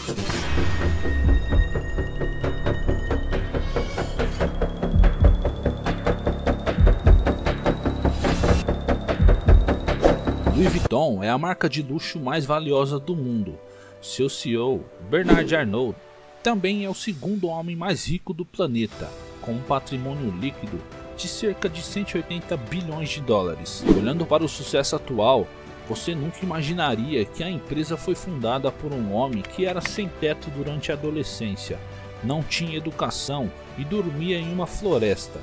Louis Vuitton é a marca de luxo mais valiosa do mundo. Seu CEO, Bernard Arnault, também é o segundo homem mais rico do planeta, com um patrimônio líquido de cerca de 180 bilhões de dólares. Olhando para o sucesso atual, você nunca imaginaria que a empresa foi fundada por um homem que era sem teto durante a adolescência, não tinha educação e dormia em uma floresta.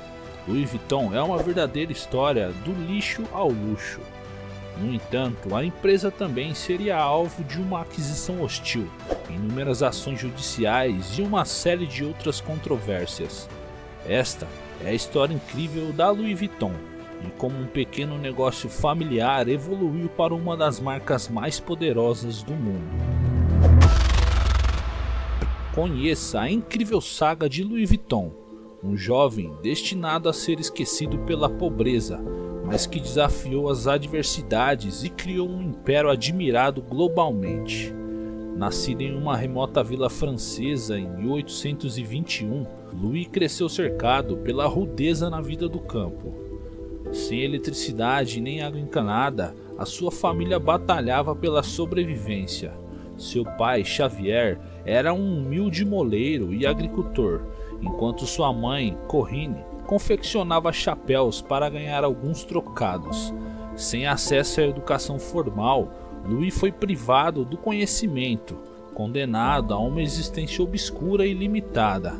Louis Vuitton é uma verdadeira história do lixo ao luxo. No entanto, a empresa também seria alvo de uma aquisição hostil, inúmeras ações judiciais e uma série de outras controvérsias. Esta é a história incrível da Louis Vuitton e como um pequeno negócio familiar evoluiu para uma das marcas mais poderosas do mundo. Conheça a incrível saga de Louis Vuitton, um jovem destinado a ser esquecido pela pobreza, mas que desafiou as adversidades e criou um império admirado globalmente. Nascido em uma remota vila francesa em 1821, Louis cresceu cercado pela rudeza na vida do campo. Sem eletricidade nem água encanada, a sua família batalhava pela sobrevivência. Seu pai, Xavier, era um humilde moleiro e agricultor, enquanto sua mãe, Corinne, confeccionava chapéus para ganhar alguns trocados. Sem acesso à educação formal, Louis foi privado do conhecimento, condenado a uma existência obscura e limitada.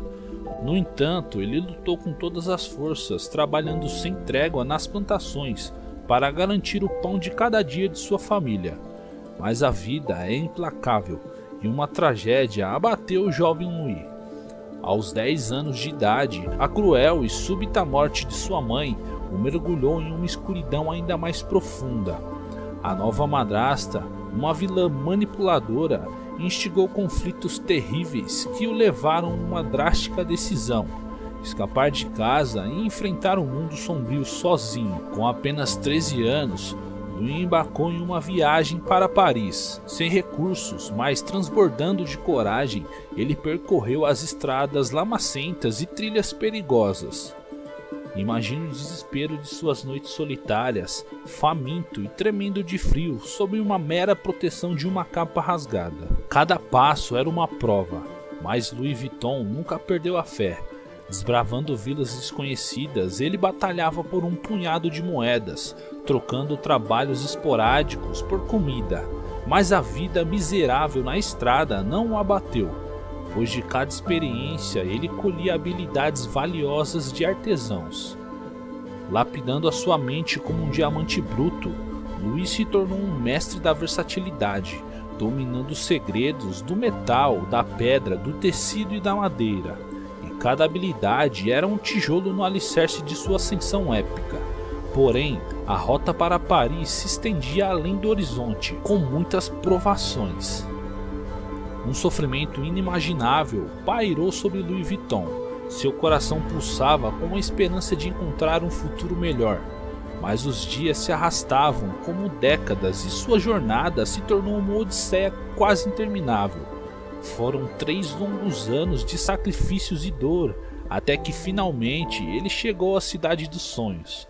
No entanto, ele lutou com todas as forças, trabalhando sem trégua nas plantações para garantir o pão de cada dia de sua família. Mas a vida é implacável e uma tragédia abateu o jovem Louis. Aos 10 anos de idade, a cruel e súbita morte de sua mãe o mergulhou em uma escuridão ainda mais profunda. A nova madrasta, uma vilã manipuladora, instigou conflitos terríveis que o levaram a uma drástica decisão: escapar de casa e enfrentar o mundo sombrio sozinho. Com apenas 13 anos, Louis embarcou em uma viagem para Paris. Sem recursos, mas transbordando de coragem, ele percorreu as estradas lamacentas e trilhas perigosas. Imagine o desespero de suas noites solitárias, faminto e tremendo de frio, sob uma mera proteção de uma capa rasgada. Cada passo era uma prova, mas Louis Vuitton nunca perdeu a fé. Desbravando vilas desconhecidas, ele batalhava por um punhado de moedas, trocando trabalhos esporádicos por comida. Mas a vida miserável na estrada não o abateu, pois de cada experiência ele colhia habilidades valiosas de artesãos. Lapidando a sua mente como um diamante bruto, Louis se tornou um mestre da versatilidade, dominando os segredos do metal, da pedra, do tecido e da madeira. Cada habilidade era um tijolo no alicerce de sua ascensão épica. Porém, a rota para Paris se estendia além do horizonte, com muitas provações. Um sofrimento inimaginável pairou sobre Louis Vuitton. Seu coração pulsava com a esperança de encontrar um futuro melhor. Mas os dias se arrastavam como décadas e sua jornada se tornou uma odisseia quase interminável. Foram 3 longos anos de sacrifícios e dor, até que finalmente ele chegou à cidade dos sonhos,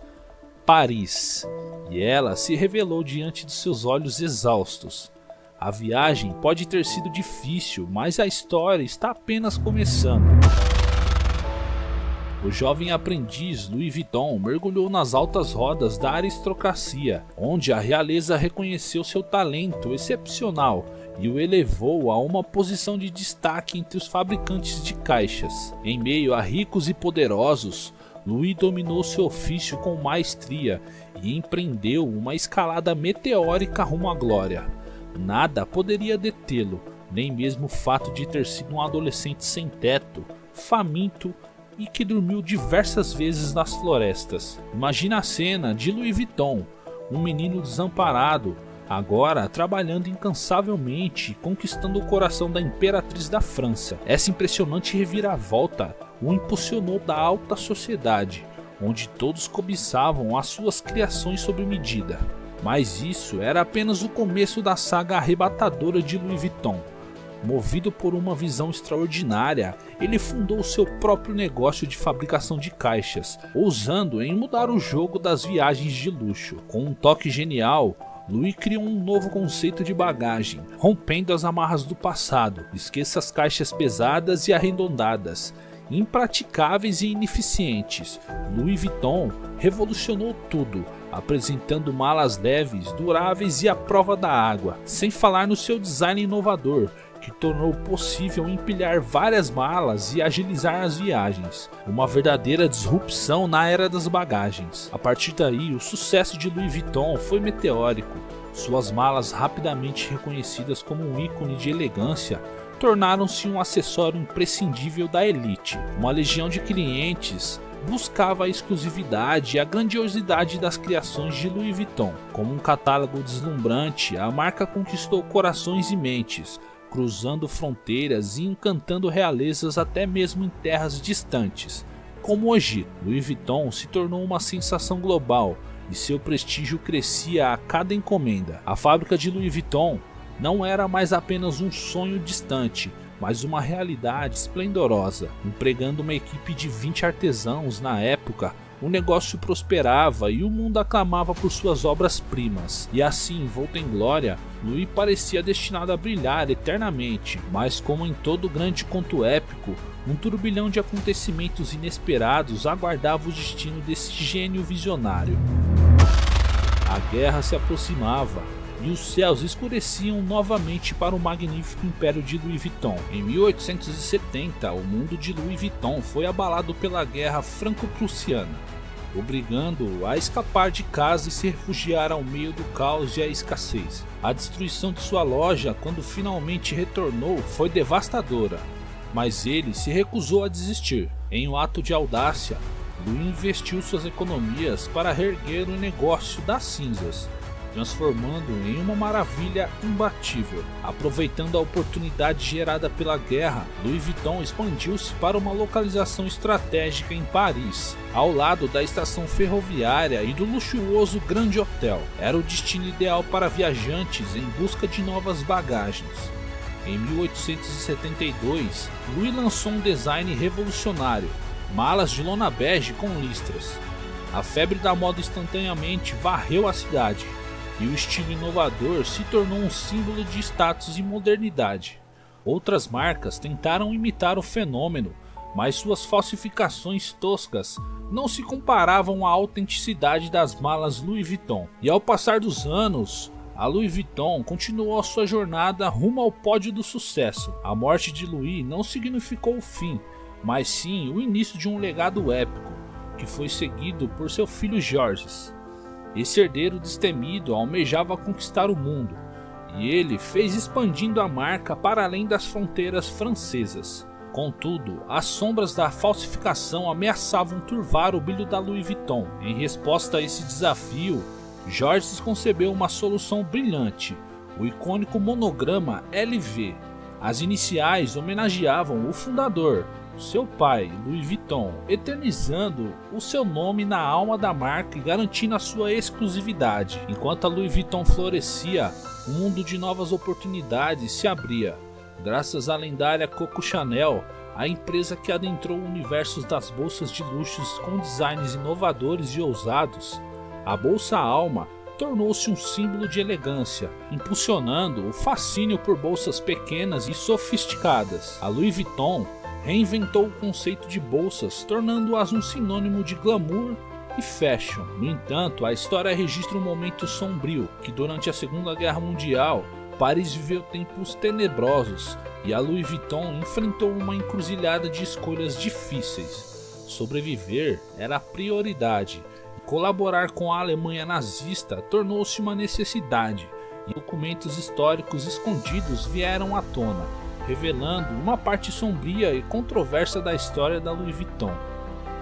Paris, e ela se revelou diante de seus olhos exaustos. A viagem pode ter sido difícil, mas a história está apenas começando. O jovem aprendiz Louis Vuitton mergulhou nas altas rodas da aristocracia, onde a realeza reconheceu seu talento excepcional e o elevou a uma posição de destaque entre os fabricantes de caixas. Em meio a ricos e poderosos, Louis dominou seu ofício com maestria e empreendeu uma escalada meteórica rumo à glória. Nada poderia detê-lo, nem mesmo o fato de ter sido um adolescente sem teto, faminto e que dormiu diversas vezes nas florestas. Imagina a cena de Louis Vuitton, um menino desamparado, agora trabalhando incansavelmente, conquistando o coração da imperatriz da França. Essa impressionante reviravolta o impulsionou da alta sociedade, onde todos cobiçavam as suas criações sob medida. Mas isso era apenas o começo da saga arrebatadora de Louis Vuitton. Movido por uma visão extraordinária, ele fundou seu próprio negócio de fabricação de caixas, ousando em mudar o jogo das viagens de luxo. Com um toque genial, Louis criou um novo conceito de bagagem, rompendo as amarras do passado. Esqueça as caixas pesadas e arredondadas, impraticáveis e ineficientes. Louis Vuitton revolucionou tudo, apresentando malas leves, duráveis e à prova da água, sem falar no seu design inovador, que tornou possível empilhar várias malas e agilizar as viagens. Uma verdadeira disrupção na era das bagagens. A partir daí, o sucesso de Louis Vuitton foi meteórico. Suas malas, rapidamente reconhecidas como um ícone de elegância, tornaram-se um acessório imprescindível da elite. Uma legião de clientes buscava a exclusividade e a grandiosidade das criações de Louis Vuitton. Como um catálogo deslumbrante, a marca conquistou corações e mentes, cruzando fronteiras e encantando realezas até mesmo em terras distantes, como o Egito. Louis Vuitton se tornou uma sensação global e seu prestígio crescia a cada encomenda. A fábrica de Louis Vuitton não era mais apenas um sonho distante, mas uma realidade esplendorosa. Empregando uma equipe de 20 artesãos na época, o negócio prosperava e o mundo aclamava por suas obras-primas. E assim, envolto em glória, Louis parecia destinado a brilhar eternamente. Mas como em todo grande conto épico, um turbilhão de acontecimentos inesperados aguardava o destino desse gênio visionário. A guerra se aproximava e os céus escureciam novamente para o magnífico império de Louis Vuitton. Em 1870, o mundo de Louis Vuitton foi abalado pela Guerra Franco-Prussiana, obrigando-o a escapar de casa e se refugiar ao meio do caos e a escassez. A destruição de sua loja, quando finalmente retornou, foi devastadora, mas ele se recusou a desistir. Em um ato de audácia, Louis investiu suas economias para reerguer o negócio das cinzas, transformando em uma maravilha imbatível. Aproveitando a oportunidade gerada pela guerra, Louis Vuitton expandiu-se para uma localização estratégica em Paris, ao lado da estação ferroviária e do luxuoso Grande Hotel. Era o destino ideal para viajantes em busca de novas bagagens. Em 1872, Louis lançou um design revolucionário: malas de lona bege com listras. A febre da moda instantaneamente varreu a cidade, e o estilo inovador se tornou um símbolo de status e modernidade. Outras marcas tentaram imitar o fenômeno, mas suas falsificações toscas não se comparavam à autenticidade das malas Louis Vuitton. E ao passar dos anos, a Louis Vuitton continuou a sua jornada rumo ao pódio do sucesso. A morte de Louis não significou o fim, mas sim o início de um legado épico, que foi seguido por seu filho Georges. Esse herdeiro destemido almejava conquistar o mundo, e ele fez expandindo a marca para além das fronteiras francesas. Contudo, as sombras da falsificação ameaçavam turvar o brilho da Louis Vuitton. Em resposta a esse desafio, Georges concebeu uma solução brilhante: o icônico monograma LV. As iniciais homenageavam o fundador, seu pai, Louis Vuitton, eternizando o seu nome na alma da marca e garantindo a sua exclusividade. Enquanto a Louis Vuitton florescia, um mundo de novas oportunidades se abria. Graças à lendária Coco Chanel, a empresa que adentrou o universo das bolsas de luxos com designs inovadores e ousados, a Bolsa Alma tornou-se um símbolo de elegância, impulsionando o fascínio por bolsas pequenas e sofisticadas. A Louis Vuitton reinventou o conceito de bolsas, tornando-as um sinônimo de glamour e fashion. No entanto, a história registra um momento sombrio, que durante a Segunda Guerra Mundial, Paris viveu tempos tenebrosos e a Louis Vuitton enfrentou uma encruzilhada de escolhas difíceis. Sobreviver era a prioridade, e colaborar com a Alemanha nazista tornou-se uma necessidade, e documentos históricos escondidos vieram à tona, revelando uma parte sombria e controversa da história da Louis Vuitton.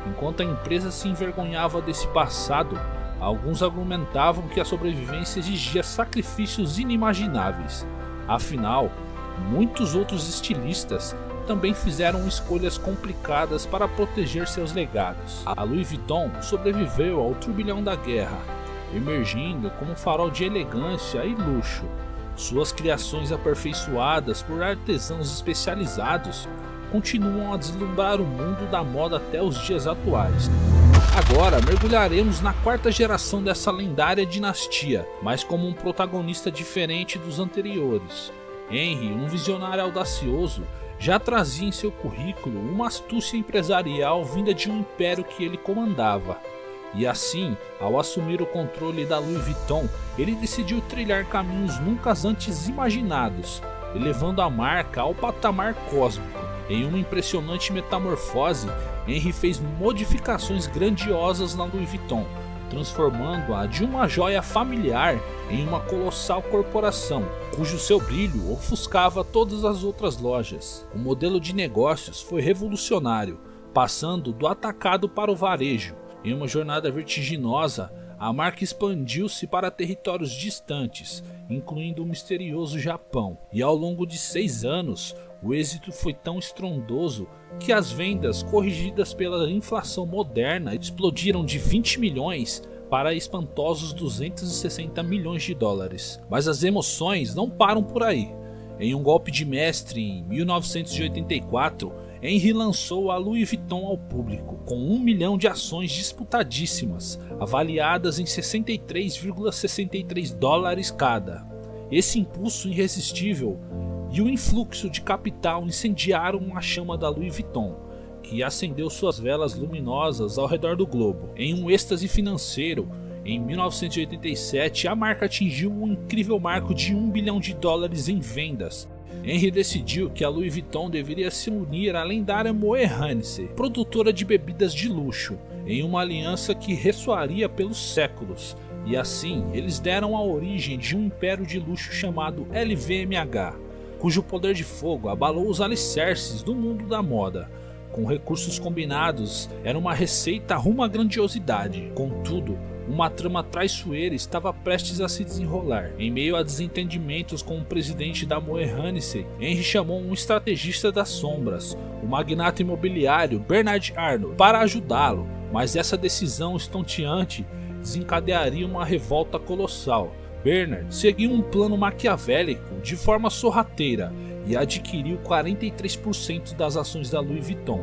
Enquanto a empresa se envergonhava desse passado, alguns argumentavam que a sobrevivência exigia sacrifícios inimagináveis. Afinal, muitos outros estilistas também fizeram escolhas complicadas para proteger seus legados. A Louis Vuitton sobreviveu ao turbilhão da guerra, emergindo como um farol de elegância e luxo, Suas criações aperfeiçoadas por artesãos especializados continuam a deslumbrar o mundo da moda até os dias atuais. Agora mergulharemos na quarta geração dessa lendária dinastia, mas como um protagonista diferente dos anteriores. Henry, um visionário audacioso, já trazia em seu currículo uma astúcia empresarial vinda de um império que ele comandava. E assim, ao assumir o controle da Louis Vuitton, ele decidiu trilhar caminhos nunca antes imaginados, elevando a marca ao patamar cósmico. Em uma impressionante metamorfose, Henry fez modificações grandiosas na Louis Vuitton, transformando-a de uma joia familiar em uma colossal corporação, cujo seu brilho ofuscava todas as outras lojas. O modelo de negócios foi revolucionário, passando do atacado para o varejo. Em uma jornada vertiginosa, a marca expandiu-se para territórios distantes, incluindo o misterioso Japão, e ao longo de 6 anos, o êxito foi tão estrondoso que as vendas, corrigidas pela inflação moderna, explodiram de 20 milhões para espantosos 260 milhões de dólares. Mas as emoções não param por aí. Em um golpe de mestre em 1984, Henry lançou a Louis Vuitton ao público, com 1 milhão de ações disputadíssimas, avaliadas em 63,63 dólares cada. Esse impulso irresistível e o influxo de capital incendiaram a chama da Louis Vuitton, que acendeu suas velas luminosas ao redor do globo. Em um êxtase financeiro, em 1987 a marca atingiu um incrível marco de 1 bilhão de dólares em vendas. Henry decidiu que a Louis Vuitton deveria se unir à lendária Moet Hennessy, produtora de bebidas de luxo, em uma aliança que ressoaria pelos séculos, e assim eles deram a origem de um império de luxo chamado LVMH, cujo poder de fogo abalou os alicerces do mundo da moda. Com recursos combinados, era uma receita rumo à grandiosidade. Contudo, uma trama traiçoeira estava prestes a se desenrolar. Em meio a desentendimentos com o presidente da Moet Hennessy, Henry chamou um estrategista das sombras, o magnata imobiliário Bernard Arnault, para ajudá-lo, mas essa decisão estonteante desencadearia uma revolta colossal. Bernard seguiu um plano maquiavélico de forma sorrateira e adquiriu 43% das ações da Louis Vuitton.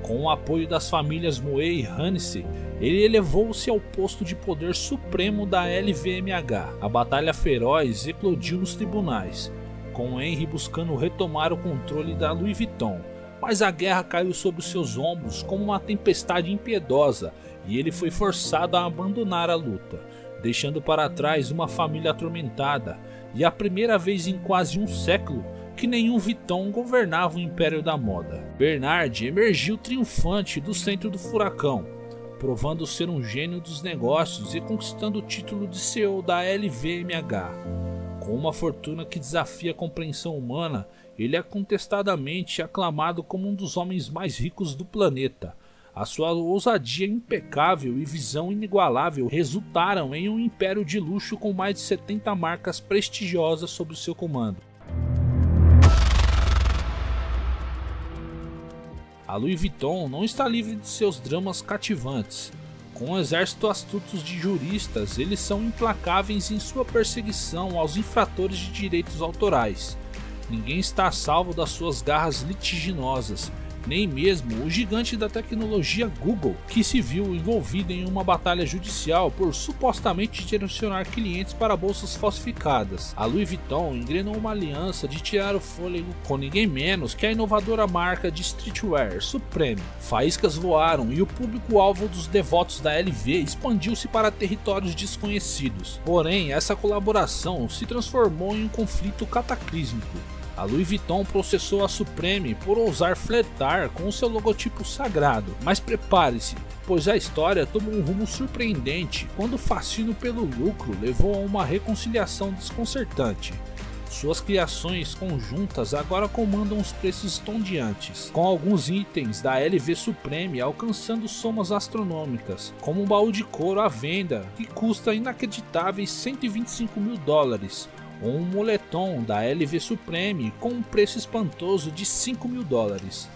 Com o apoio das famílias Moet e Hennessy, ele elevou-se ao posto de poder supremo da LVMH. A batalha feroz eclodiu nos tribunais, com Henry buscando retomar o controle da Louis Vuitton, mas a guerra caiu sobre seus ombros como uma tempestade impiedosa e ele foi forçado a abandonar a luta, deixando para trás uma família atormentada e a primeira vez em quase um século que nenhum Vuitton governava o império da moda. Bernard emergiu triunfante do centro do furacão, provando ser um gênio dos negócios e conquistando o título de CEO da LVMH. Com uma fortuna que desafia a compreensão humana, ele é contestadamente aclamado como um dos homens mais ricos do planeta. A sua ousadia impecável e visão inigualável resultaram em um império de luxo com mais de 70 marcas prestigiosas sob o seu comando. A Louis Vuitton não está livre de seus dramas cativantes. Com um exército astuto de juristas, eles são implacáveis em sua perseguição aos infratores de direitos autorais. Ninguém está a salvo das suas garras litiginosas, nem mesmo o gigante da tecnologia Google, que se viu envolvido em uma batalha judicial por supostamente direcionar clientes para bolsas falsificadas. A Louis Vuitton engrenou uma aliança de tirar o fôlego com ninguém menos que a inovadora marca de streetwear Supreme. Faíscas voaram e o público-alvo dos devotos da LV expandiu-se para territórios desconhecidos. Porém, essa colaboração se transformou em um conflito cataclísmico. A Louis Vuitton processou a Supreme por ousar flertar com o seu logotipo sagrado, mas prepare-se, pois a história tomou um rumo surpreendente quando o fascínio pelo lucro levou a uma reconciliação desconcertante. Suas criações conjuntas agora comandam os preços estonteantes, com alguns itens da LV Supreme alcançando somas astronômicas, como um baú de couro à venda que custa inacreditáveis 125 mil dólares, ou um moletom da LV Supreme com um preço espantoso de 5 mil dólares.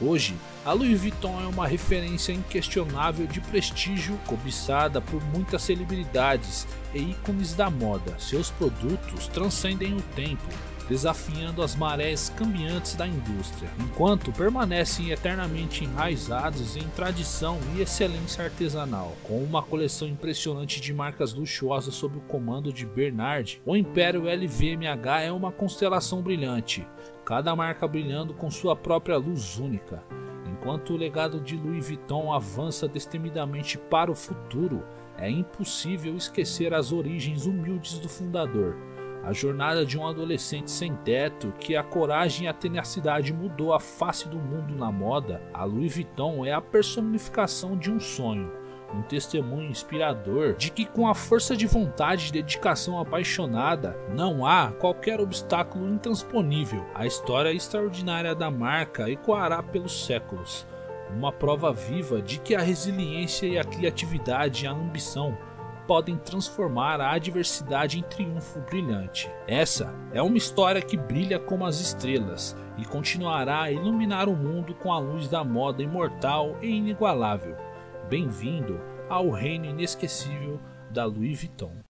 Hoje, a Louis Vuitton é uma referência inquestionável de prestígio, cobiçada por muitas celebridades e ícones da moda. Seus produtos transcendem o tempo, desafiando as marés cambiantes da indústria, enquanto permanecem eternamente enraizados em tradição e excelência artesanal. Com uma coleção impressionante de marcas luxuosas sob o comando de Bernard, o Império LVMH é uma constelação brilhante, cada marca brilhando com sua própria luz única. Enquanto o legado de Louis Vuitton avança destemidamente para o futuro, é impossível esquecer as origens humildes do fundador. A jornada de um adolescente sem teto, que a coragem e a tenacidade mudou a face do mundo na moda. A Louis Vuitton é a personificação de um sonho, um testemunho inspirador de que com a força de vontade e dedicação apaixonada, não há qualquer obstáculo intransponível. A história extraordinária da marca ecoará pelos séculos, uma prova viva de que a resiliência e a criatividade e a ambição podem transformar a adversidade em triunfo brilhante. Essa é uma história que brilha como as estrelas e continuará a iluminar o mundo com a luz da moda imortal e inigualável. Bem-vindo ao reino inesquecível da Louis Vuitton.